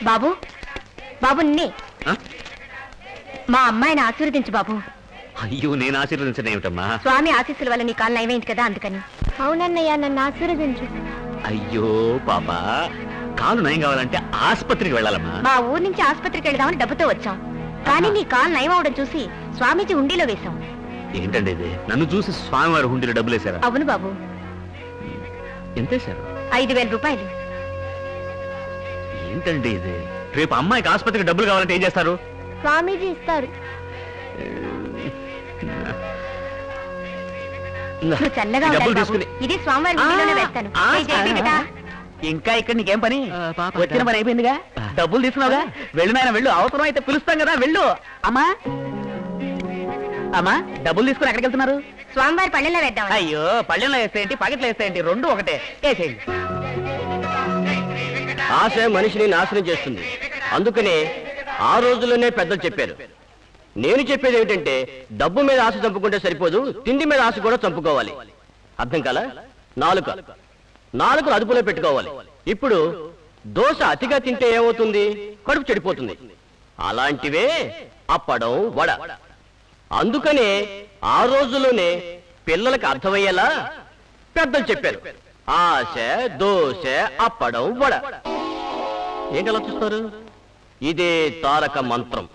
బాబు బాబు నిన్నే మా అమ్మాయిని ఆశీర్వదించు బాబు. అయ్యో, నేను ఆశీర్వదించడం ఏమిటమ్మా? స్వామి ఆశీస్సుల వల్ల నీ కాలు నయమైంది కదా, అందుకని. అవునన్నయ్య, నన్ను ఆశీర్వదించు. అయ్యో పాప, కాలు నయం కావాలంటే ఆసుపత్రికి వెళ్ళాలమ్మా. మా ఊరు నుంచి ఆసుపత్రికి వెళ్దామని డబ్బుతో వచ్చాం, కానీ నీ కాలు నయం అవడం చూసి స్వామీజీ హుండీలో వేశాం. ఏంటండి ఇది? నన్ను చూసి స్వామివారి హుండీలో డబ్బులు వేశారా? అవును బాబు. ఎంత వేశారు? 5,000 రూపాయలు. ఏంటండి ఇది? రేపు అమ్మాయికి ఆసుపత్రికి డబ్బులు కావాలంటే ఏం చేస్తారు? స్వామీజీ ఇస్తారు. నువ్వు చల్లగా డబ్బులు ఉండాలి బాబు. తీసుకుని ఇది స్వామివారి హుండీలోనే వేస్తాను. ఏ జైలు కదా. ఇంకా ఇక్కడ నీకేం పని? వచ్చిన పని అయిపోయిందిగా, డబ్బులు తీసుకున్నావుగా, వెళ్ళు నాయన వెళ్ళు. అవసరం అయితే పిలుస్తాం కదా, వెళ్ళు. అమ్మా అమ్మా, డబ్బులు తీసుకుని ఎక్కడికి వెళ్తున్నారు? స్వామివారి పళ్ళెంలో వేద్దాం. అయ్యో, పళ్ళెంలో వేస్తే ఏంటి, పాకెట్లో వేస్తే ఏంటి, రెండు ఒకటే. వేసేయండి. ఆశ మనిషిని నాశనం చేస్తుంది. అందుకనే ఆ రోజుల్లోనే పెద్దలు చెప్పారు. నేను చెప్పేది ఏమిటంటే, డబ్బు మీద ఆశ చంపుకుంటే సరిపోదు, తిండి మీద ఆశ కూడా చంపుకోవాలి. అర్థం కాలా? నాలుకలు అదుపులో పెట్టుకోవాలి. ఇప్పుడు దోశ అతిగా తింటే ఏమవుతుంది? కడుపు చెడిపోతుంది. అలాంటివే అప్పడం, వడ. అందుకనే ఆ రోజుల్లోనే పిల్లలకు అర్థమయ్యేలా పెద్దలు చెప్పారు. ఆశ, దోశ, అప్పడం, వడ. ఏంటి అలా చూస్తారు? ఇదే తారక మంత్రం.